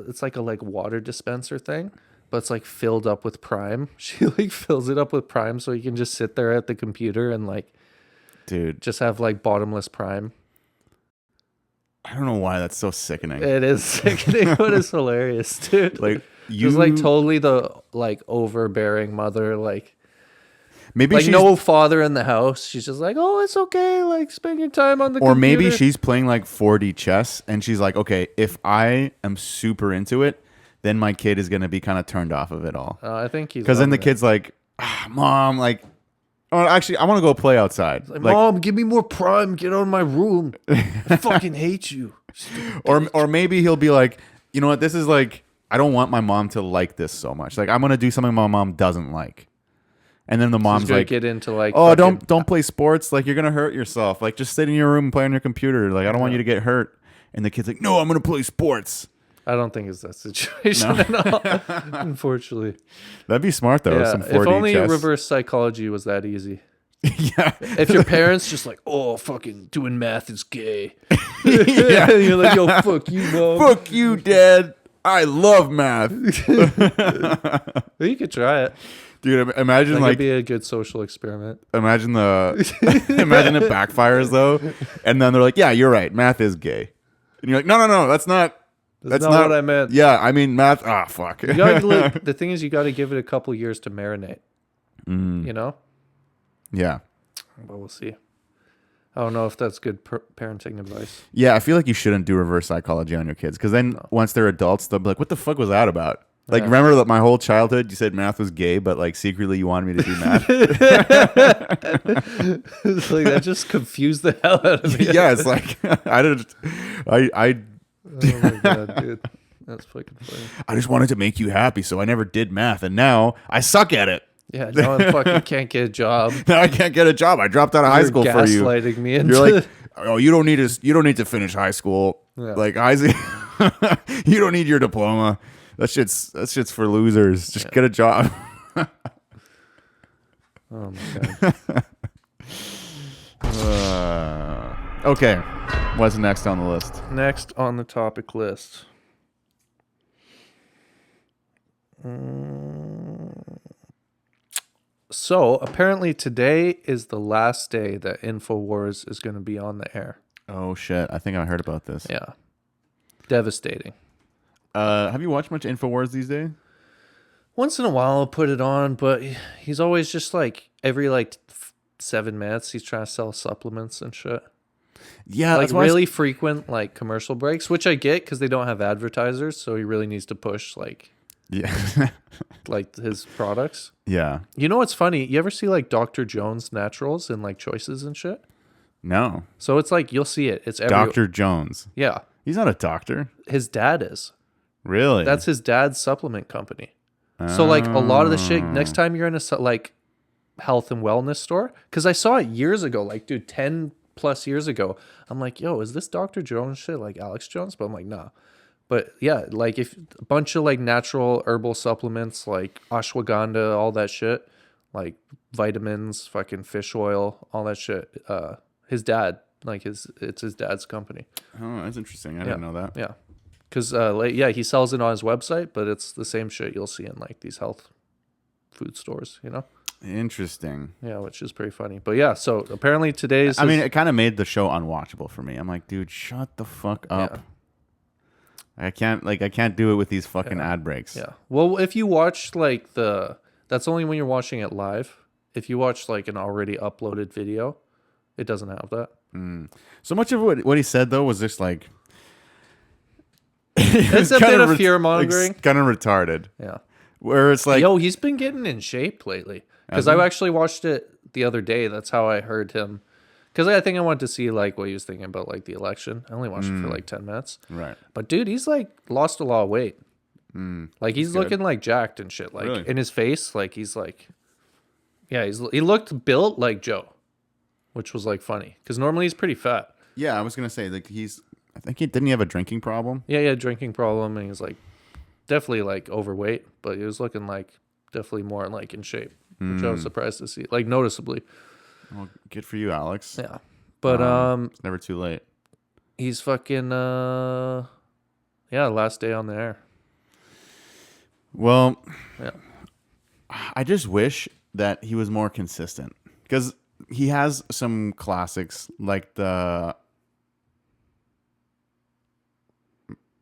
It's like a like water dispenser thing, but it's like filled up with Prime. She like fills it up with Prime so he can just sit there at the computer and like, Dude, just have like bottomless Prime. I don't know why that's so sickening. It is sickening, but it's hilarious, dude. Like She's like totally the like overbearing mother, like." Maybe like she's, no father in the house. She's just like, oh, it's okay. Like spend your time on the or computer. maybe she's playing like 4D chess, and she's like, okay, if I am super into it, then my kid is gonna be kind of turned off of it all. I think he's Because then the loving it. kid's like, Mom, like, oh, actually, I want to go play outside. Like, Mom, give me more Prime. Get out of my room. I fucking hate you. or maybe he'll be like, you know what? This is like, I don't want my mom to like this so much. Like, I'm gonna do something my mom doesn't like, and then the mom's like, get into like, oh, fucking- don't play sports. Like, you're gonna hurt yourself. Like, just sit in your room and play on your computer. Like, I don't want you to get hurt. And the kid's like, no, I'm gonna play sports. I don't think it's that situation at all. Unfortunately, That'd be smart though. yeah. Some 4D If only chess. reverse psychology was that easy. Yeah. If your parents just like, oh, fucking doing math is gay. Yeah. You're like, yo, fuck you, mom. Fuck you, Dad. I love math. You could try it. Dude, imagine Like, like it'd be a good social experiment. imagine imagine it backfires though, and then they're like, "Yeah, you're right. Math is gay," and you're like, "No, that's not That's not what I meant. Yeah, I mean math. Ah, fuck. You gotta, like, the thing is, you got to give it a couple years to marinate. Mm. You know, Yeah, but we'll see. I don't know if that's good parenting advice. yeah. I feel like you shouldn't do reverse psychology on your kids because then once they're adults, they'll be like, "What the fuck was that about?" Like, remember that my whole childhood, you said math was gay, but like secretly you wanted me to do math. It's like that just confused the hell out of me. Yeah, it's like I Oh my god, dude, that's fucking funny. I just wanted to make you happy, so I never did math, and now I suck at it. Yeah, now I fucking can't get a job. Now I can't get a job. I dropped out of high school for you. Gaslighting me into. You're like, oh, you don't need to finish high school. Yeah. Like Isaac, you don't need your diploma. That shit's for losers. Just get a job. Oh my god. Okay, what's next on the list? Next on the topic list. So apparently today is the last day that InfoWars is going to be on the air. Oh shit! I think I heard about this. Yeah, devastating. Have you watched much Infowars these days? Once in a while I'll put it on, but he's always just like every like 7 minutes he's trying to sell supplements and shit. Yeah, Like that's why really frequent like commercial breaks, which I get because they don't have advertisers, so he really needs to push like yeah, like his products. yeah. You know what's funny? You ever see like Dr. Jones naturals and like choices and shit? No, So it's like you'll see it. It's Dr. Jones. Yeah, He's not a doctor, his dad is. really. That's his dad's supplement company. So like a lot of the shit. Next time you're in a like health and wellness store, because I saw it years ago, like dude, 10 plus years ago. I'm like, yo, is this Dr. Jones shit like Alex Jones? But I'm like, nah. But yeah, like if a bunch of like natural herbal supplements, like ashwagandha, all that shit, like vitamins, fucking fish oil, all that shit. His dad, like it's his dad's company. Oh, that's interesting. I didn't know that. Yeah. Because, he sells it on his website, but it's the same shit you'll see in, like, these health food stores, you know? Interesting. Yeah, which is pretty funny. But, yeah, so apparently today's... I mean, it kind of made the show unwatchable for me. I'm like, dude, shut the fuck up. Yeah. I can't do it with these fucking ad breaks. Yeah. Well, if you watch, like, that's only when you're watching it live. If you watch, like, an already uploaded video, it doesn't have that. So much of what he said, though, was just like... It's a bit of fear-mongering. Kind of retarded. Yeah. Where it's like... Yo, he's been getting in shape lately. Because I actually watched it the other day. That's how I heard him. Because I think I wanted to see like what he was thinking about like the election. I only watched it for like 10 minutes. Right. But dude, he's like lost a lot of weight. Like he's looking like jacked and shit. Like Really? in his face, like he's like, yeah, he looked built like Joe, which was like funny. Because normally he's pretty fat. Yeah, I was going to say, like, I think didn't he have a drinking problem? Yeah, he had a drinking problem and he's like definitely like overweight, but he was looking like definitely more like in shape, which I was surprised to see, like noticeably. Well, good for you, Alex. Yeah. But It's never too late. he's fucking last day on the air. Well, Yeah. I just wish that he was more consistent because he has some classics like the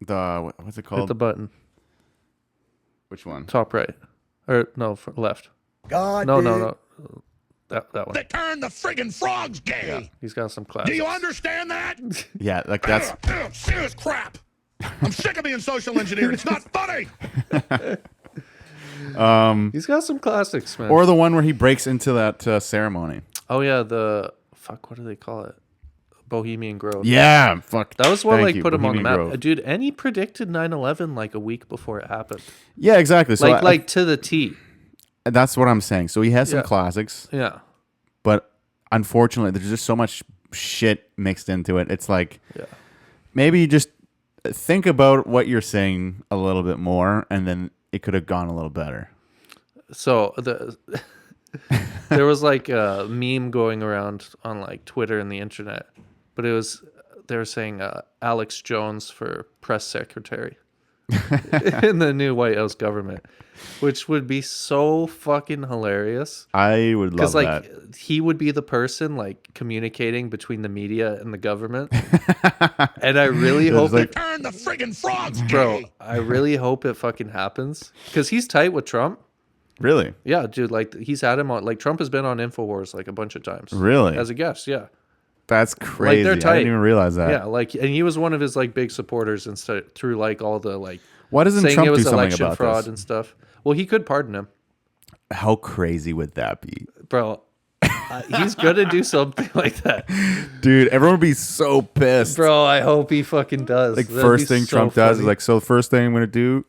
what's it called? Hit the button. Which one? Top right. Or no, left. God. No. That one. They turned the friggin' frogs gay. Yeah, he's got some class. Do you understand that? Yeah, like that's serious crap. I'm sick of being social engineered. It's not funny. He's got some classics, man. or the one where he breaks into that ceremony. Oh yeah, what do they call it? Bohemian Grove. Yeah, fuck. That was what Thank like you, put him on the Bohemian map, Grove. dude. And he predicted 9/11 like a week before it happened, Yeah, exactly. So like to the T. that's what I'm saying. So he has some Yeah. classics, Yeah, but unfortunately, there's just so much shit mixed into it. It's like yeah. maybe you just think about what you're saying a little bit more, and then it could have gone a little better. So there was like a meme going around on like Twitter and the internet, but they were saying Alex Jones for press secretary in the new White House government, which would be so fucking hilarious. I would love Because like that. he would be the person like communicating between the media and the government, and I really hope like- Turn the friggin' frogs gay. bro, I really hope it fucking happens because he's tight with Trump. Really? Yeah, dude, like he's had him on. Like Trump has been on Infowars like a bunch of times. Really? as a guest, yeah. That's crazy. they're I tight. didn't even realize that. Yeah, like, and he was one of his like big supporters and stuff through like all the like Why doesn't saying Trump it do was something election about fraud this? and stuff. Well, he could pardon him, How crazy would that be? bro. He's gonna do something like that, Dude, everyone would be so pissed. bro. I hope he fucking does. Like, That'd first be thing so Trump does is funny. like, so the first thing I'm going to do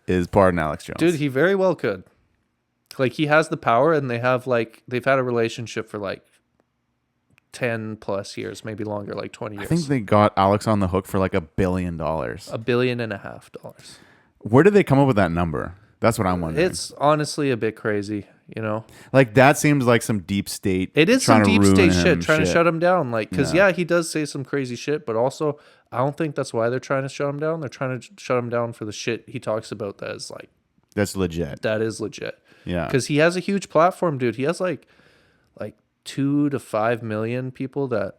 is pardon Alex Jones. dude, he very well could. Like he has the power, and they've had a relationship for like 10 plus years, maybe longer, like 20 years. I think they got Alex on the hook for like $1 billion. $1.5 billion. Where did they come up with that number? That's what I'm wondering. It's honestly a bit crazy, you know. Like, that seems like some deep state. It is some trying to deep ruin state him shit, trying to shut him down. Like, because Yeah. yeah, he does say some crazy shit, but also I don't think that's why they're trying to shut him down. They're trying to shut him down for the shit he talks about that is like That's legit. that is legit. Yeah. Because he has a huge platform, dude. He has like 2 to 5 million people that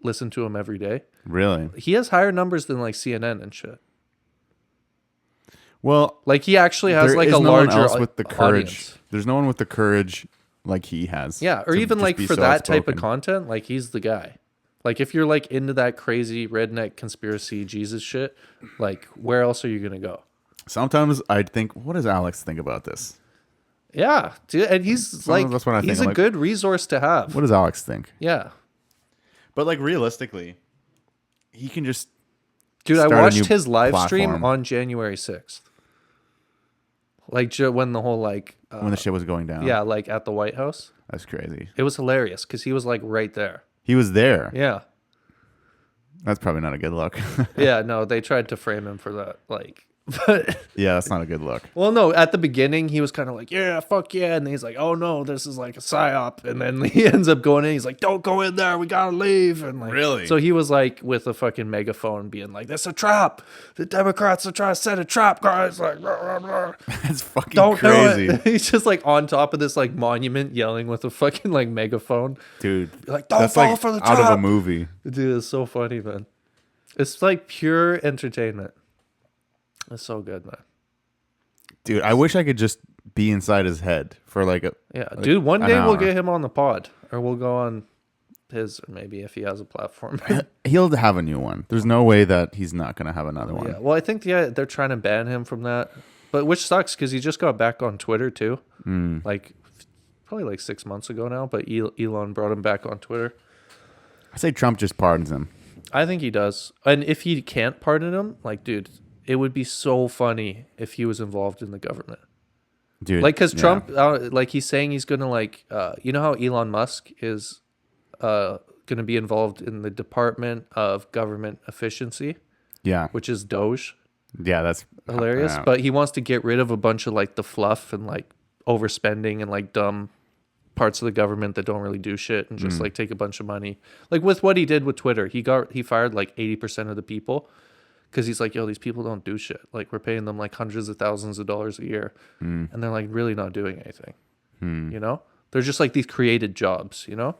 listen to him every day. Really? He has higher numbers than like CNN and shit. Well, Like he actually has there like is a no one larger else with the courage. audience. There's no one with the courage like he has. Yeah, or to even just like be for so that type of outspoken. content, like he's the guy. Like if you're like into that crazy redneck conspiracy Jesus shit, like where else are you gonna go? Sometimes I think, what does Alex think about this? Yeah, dude, and he's like that's what I think. he's I'm a like, good resource to have. What does Alex think? Yeah, But like realistically, he can just dude, I start a new watched his live stream platform. on January 6th. Like when the whole like when the shit was going down. yeah, like at the White House, That's crazy. it was hilarious because he was like right there. He was there. Yeah, That's probably not a good look. yeah. No, they tried to frame him for that. Like, but Yeah, that's not a good look. well, no. At the beginning, he was kind of like, "Yeah, fuck yeah," and then he's like, "Oh no, this is like a psyop," and then he ends up going in. He's like, "Don't go in there. We gotta leave." And like, Really? So he was like with a fucking megaphone, being like, "That's a trap. The Democrats are trying to set a trap, guys." Like, blah, blah, blah. That's fucking Don't crazy. do it. He's just like on top of this like monument, yelling with a fucking like megaphone. Dude. Like, don't That's fall like for the out of a trap. movie. Dude, it's so funny, man. It's like pure entertainment. It's so good, man. Dude, I wish I could just be inside his head for like a Yeah, like dude. One an day we'll hour. get him on the pod, or we'll go on his, or maybe if he has a platform. He'll have a new one. There's no way that he's not gonna have another one. Yeah. Well, I think they're trying to ban him from that, but which sucks because he just got back on Twitter too. Like probably like 6 months ago now. But Elon brought him back on Twitter. I say Trump just pardons him. I think he does, and if he can't pardon him, like, dude, it would be so funny if he was involved in the government. Dude. Like, because yeah. Trump, like, he's saying he's gonna like, you know how Elon Musk is, gonna be involved in the Department of Government Efficiency, Yeah. which is Doge. Yeah, that's Hilarious, yeah. but he wants to get rid of a bunch of like the fluff and like overspending and like dumb parts of the government that don't really do shit and just like take a bunch of money. Like with what he did with Twitter, he fired like 80% of the people. Because he's like, yo, these people don't do shit. Like, we're paying them like hundreds of thousands of dollars a year. And they're like really not doing anything. You know? They're just like these created jobs, you know?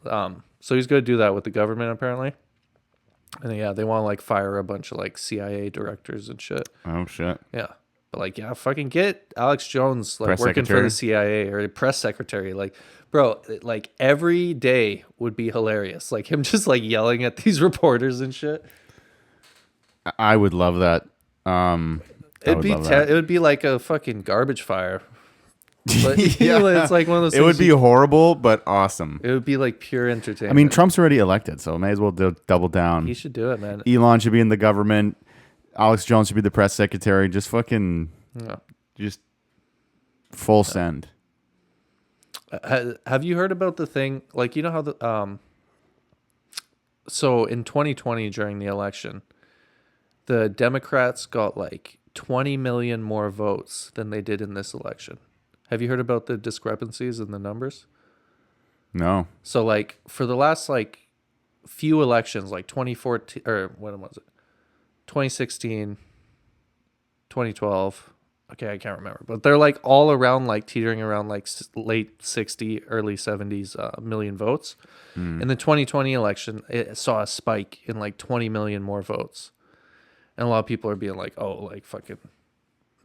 So he's going to do that with the government, apparently. And yeah, they want to like fire a bunch of like CIA directors and shit. Oh shit. Yeah. But like, yeah, fucking get Alex Jones like Press working for secretary? the CIA or the press secretary. Like, bro, like every day would be hilarious. Like him just like yelling at these reporters and shit. I would love that. I would love that. It would be like a fucking garbage fire. But Yeah. it's like one of those. It would be horrible, but awesome. It would be like pure entertainment. I mean, Trump's already elected, so may as well double down. He should do it, man. Elon should be in the government. Alex Jones should be the press secretary. Just fucking, Yeah. just full send. Have you heard about the thing? Like, you know how the so in 2020 during the election, the Democrats got like 20 million more votes than they did in this election. Have you heard about the discrepancies in the numbers? No. So like for the last like few elections, like 2014 or when was it? 2016, 2012. Okay, I can't remember, but they're like all around like teetering around like late 60, early 70s million votes. In the 2020 election, it saw a spike in like 20 million more votes. And a lot of people are being like, "Oh, like fucking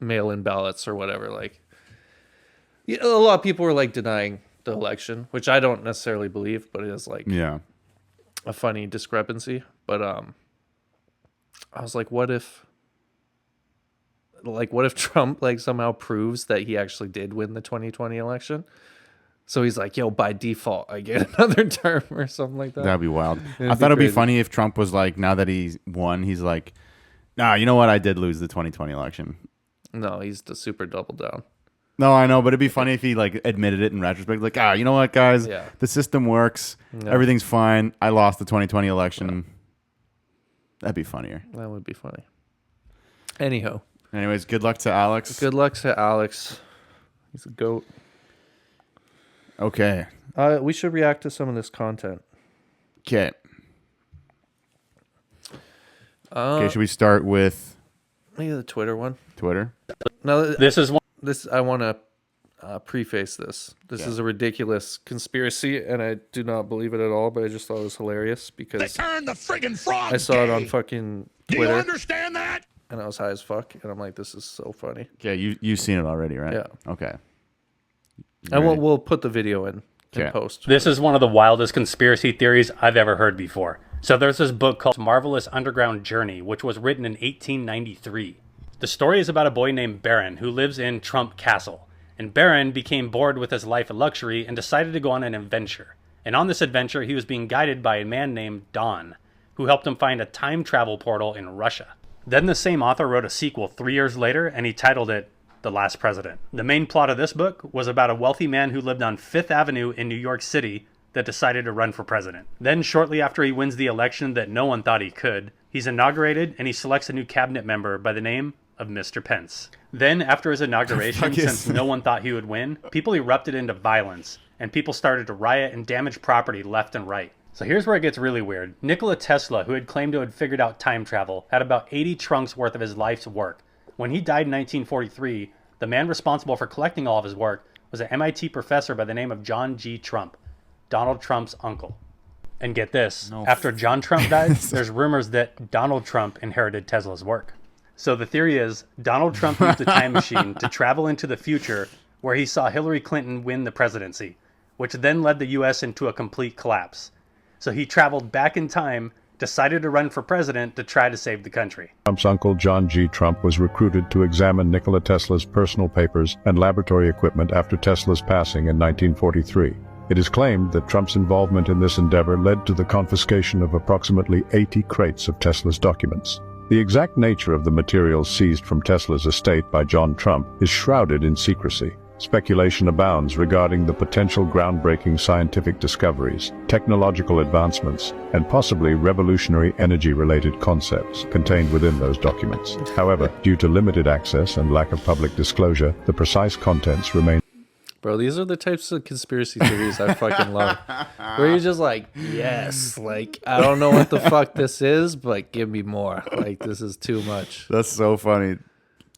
mail-in ballots or whatever." Like, yeah, a lot of people were like denying the election, which I don't necessarily believe, but it is like a funny discrepancy. But I was like, what if Trump like somehow proves that he actually did win the 2020 election? So he's like, yo, by default, I get another term or something like that. That'd be wild. It'd I thought it'd be crazy. funny if Trump was like, now that he's won, he's like, nah, you know what? I did lose the 2020 election. No, he's the super double down. No, I know, but it'd be funny if he like admitted it in retrospect. Like, you know what, guys? Yeah. The system works. Yeah. Everything's fine. I lost the 2020 election. That'd be funnier. That would be funny. Anyhow, Anyways, good luck to Alex. good luck to Alex. He's a goat. Okay. We should react to some of this content. Okay. Okay, should we start with Maybe the Twitter one. Twitter? Now, This is one. this I want to preface this. This is a ridiculous conspiracy, and I do not believe it at all. But I just thought it was hilarious They because turned the friggin' frog I saw it on gay. fucking Do you Twitter, understand that? and I was high as fuck, and I'm like, this is so funny. Okay, you've seen it already, right? Yeah. Okay. And Ready? we'll put the video in Okay. post. This is one of the wildest conspiracy theories I've ever heard before. So there's this book called Marvelous Underground Journey, which was written in 1893. The story is about a boy named Baron who lives in Trump Castle. And Baron became bored with his life of luxury and decided to go on an adventure. And on this adventure, he was being guided by a man named Don, who helped him find a time travel portal in Russia. Then the same author wrote a sequel 3 years later, and he titled it The Last President. The main plot of this book was about a wealthy man who lived on Fifth Avenue in New York City that decided to run for president. Then, shortly after he wins the election that no one thought he could, he's inaugurated and he selects a new cabinet member by the name of Mr. Pence. Then, after his inauguration, since no one thought he would win, people erupted into violence, and people started to riot and damage property left and right. So here's where it gets really weird. Nikola Tesla, who had claimed to have figured out time travel, had about 80 trunks worth of his life's work. When he died in 1943, the man responsible for collecting all of his work was an MIT professor by the name of John G. Trump, Donald Trump's uncle. And get this, after John Trump died, there's rumors that Donald Trump inherited Tesla's work. So the theory is Donald Trump used a time machine to travel into the future where he saw Hillary Clinton win the presidency, which then led the US into a complete collapse. So he traveled back in time, decided to run for president to try to save the country. Trump's uncle, John G. Trump, was recruited to examine Nikola Tesla's personal papers and laboratory equipment after Tesla's passing in 1943. It is claimed that Trump's involvement in this endeavor led to the confiscation of approximately 80 crates of Tesla's documents. The exact nature of the materials seized from Tesla's estate by John Trump is shrouded in secrecy. Speculation abounds regarding the potential groundbreaking scientific discoveries, technological advancements, and possibly revolutionary energy-related concepts contained within those documents. However, due to limited access and lack of public disclosure, the precise contents remain. Bro, these are the types of conspiracy theories I fucking love. Where you're just like, yes, like, I don't know what the fuck this is, but give me more. Like, this is too much. That's so funny.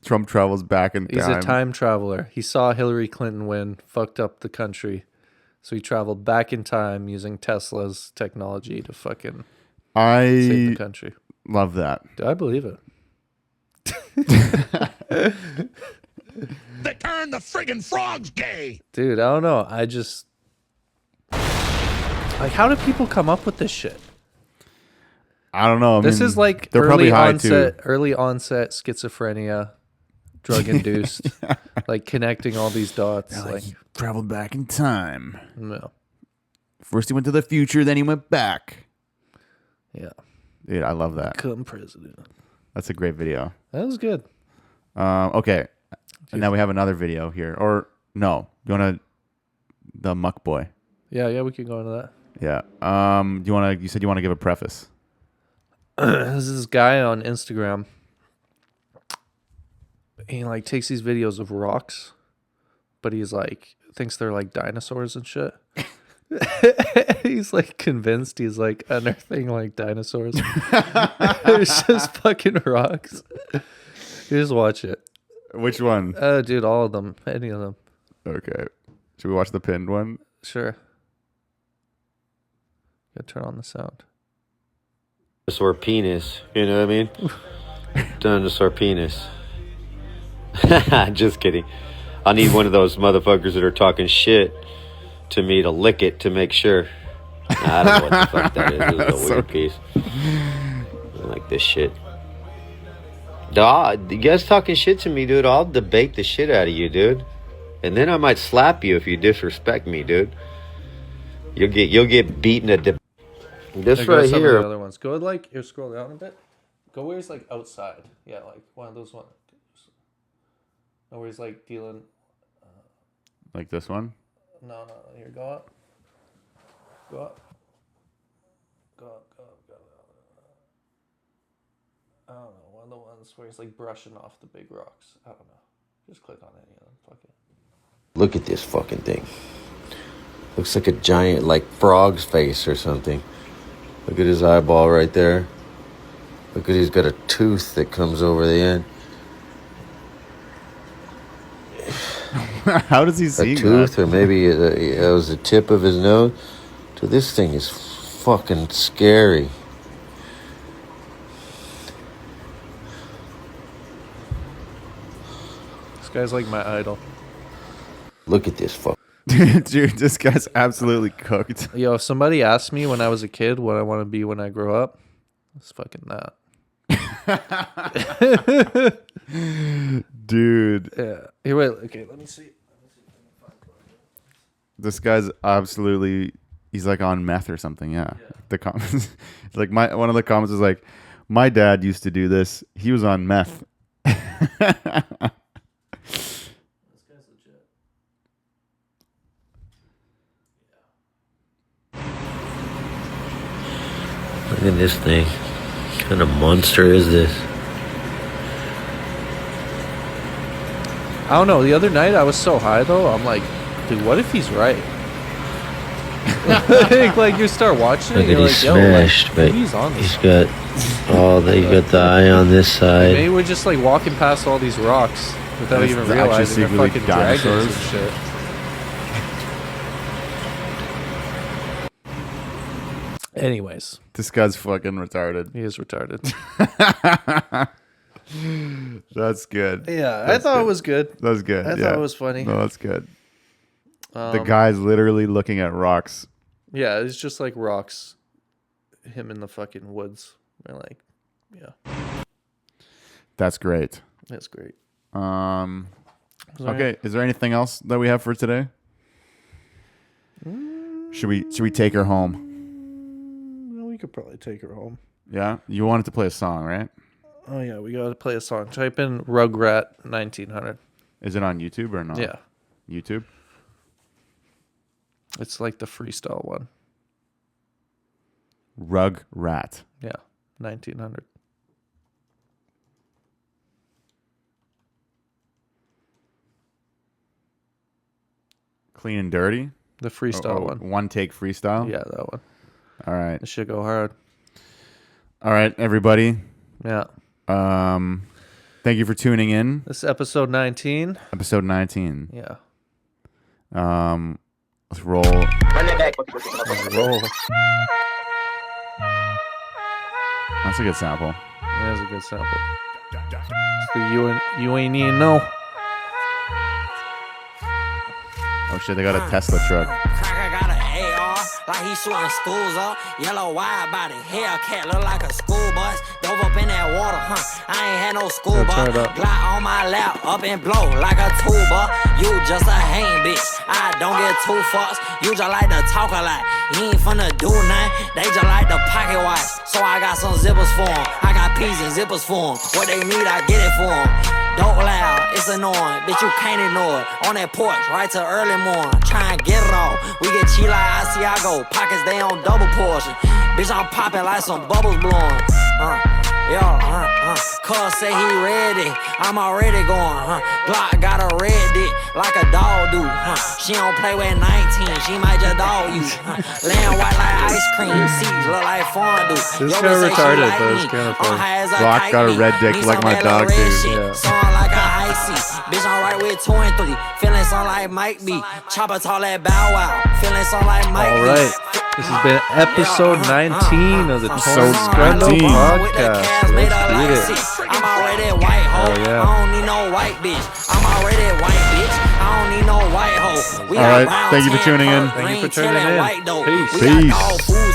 Trump travels back in time. He's a time traveler. He saw Hillary Clinton win, fucked up the country. So he traveled back in time using Tesla's technology to fucking save the I country. love that. Do I believe it? They turned the friggin' frogs gay. Dude, I don't know. I just like, how do people come up with this shit? I don't know. This is like they're probably high too. early onset schizophrenia, drug induced, like connecting all these dots. Like He traveled back in time. no, First he went to the future, then he went back. yeah, Dude, I love that. become president. That's a great video. That was good. Okay. And now we have another video here. Or no, you want to the Muck Boy? Yeah, we can go into that. Yeah. Do you want to? You said you want to give a preface. There's this guy on Instagram. He like takes these videos of rocks, but he's like thinks they're like dinosaurs and shit. He's like convinced he's like unearthing like dinosaurs. It's just fucking rocks. You just watch it. Which one? Dude, all of them, any of them. Okay. Should we watch the pinned one? Sure. Gotta turn on the sound. Dinosaur penis, you know what I mean? Dinosaur penis. Just kidding. I need one of those motherfuckers that are talking shit to me to lick it to make sure. I don't know what the fuck that is. This is a weird piece. I like this shit. Dog, you guys talking shit to me, dude. I'll debate the shit out of you, dude. And then I might slap you if you disrespect me, dude. You'll get beaten at the. This There right goes some of here. the other ones. Go like here, scroll down a bit. Go where he's like outside. Yeah, like one of those ones. No, where he's like dealing. Like this one? No. Here, go up. Go up. Go up. I don't know. One of the ones where he's like brushing off the big rocks. I don't know. Just click on any of them. Fuck it. Look at this fucking thing. Looks like a giant, like, frog's face or something. Look at his eyeball right there. Look at he's got a tooth that comes over the end. How does he see A tooth, that? or maybe it was the tip of his nose. Dude, this thing is fucking scary. This guy's like my idol. Look at this fuck. Dude, this guy's absolutely cooked. Yo, if somebody asked me when I was a kid what I want to be when I grow up, it's fucking that. Dude, Yeah. Here, wait. Okay, let me see. this guy's absolutely, he's like on meth or something. Yeah. The comments, like one of the comments is like, my dad used to do this. He was on meth. This guy's legit. Look at this thing. What kind of monster is this? I don't know. The other night I was so high though. I'm like, dude, what if he's right? Like you start watching it, Look at you're he's like, yo, smashed, like, but maybe he's on this. he's got you got the eye on this side. Maybe we're just like walking past all these rocks without That's even actually realizing they're secretly fucking dragons and dinosaurs. shit. Anyways, This guy's fucking retarded. he is retarded. That's good. Yeah, That's I thought good. it was good. That's good. I thought it was funny. No, that's good. The guy's literally looking at rocks. Yeah, it's just like rocks. Him in the fucking woods. We're like, yeah, That's great. that's great. Okay, Sorry. is there anything else that we have for today? Should we take her home? Well, we could probably take her home. Yeah, you wanted to play a song, right? Oh yeah, we gotta play a song. Type in Rugrat 1900. Is it on YouTube or not? Yeah, YouTube. it's like the freestyle one. Rug Rat. Yeah, 1900. Clean and dirty. The freestyle one. One take freestyle. Yeah, that one. All right. It should go hard. All right, everybody. Yeah. Thank you for tuning in. This is episode 19. Episode 19. Yeah. Let's roll. Let's roll. That's a good sample. That is a good sample. So you ain't even know. Oh shit, they got a Tesla truck. Cracker got an AR, like he shooting schools up. Yellow wide body, Hellcat look like a school bus. Dove up in that water, I ain't had no school bus. turn it up. Glock on my lap, up and blow like a tuba. You just a hang bitch, I don't get two fucks. You just like to talk a lot, you ain't finna do nothing. They just like the pocket watch, so I got some zippers for 'em. I got P's and zippers for 'em. What they need, I get it for 'em. Don't loud, it's annoying, bitch, you can't ignore it. On that porch, right till early morning, try and get it off. We get cheap like Asiago, pockets they on double portion. Bitch, I'm popping like some bubbles blowing. Cuz say he ready, I'm already going. Glock got a red dick like a dog do. She don't play with 19, she might just dog you. Laying white like ice cream, seeds look like fondue. This is kinda retarded, but it's kinda funny. Glock got a red dick like my dog do. Yeah. Song like a icy. Bitch, I'm right with 2 and 3. Feeling something like Mike B. Chopper tall like Bow Wow. Feeling something like Mike All B. right. This has been episode 19 of the Episode Thorun Skundo 19. podcast. Let's get it. I'm already white hoe. Oh, yeah. I don't need no white bitch. I'm already white bitch. I don't need no white hoe. We All got right. brown Thank you for tan, tuning in. purple, Thank you for green, tuning chillin', in. white dope. Peace. We got Peace. dog food.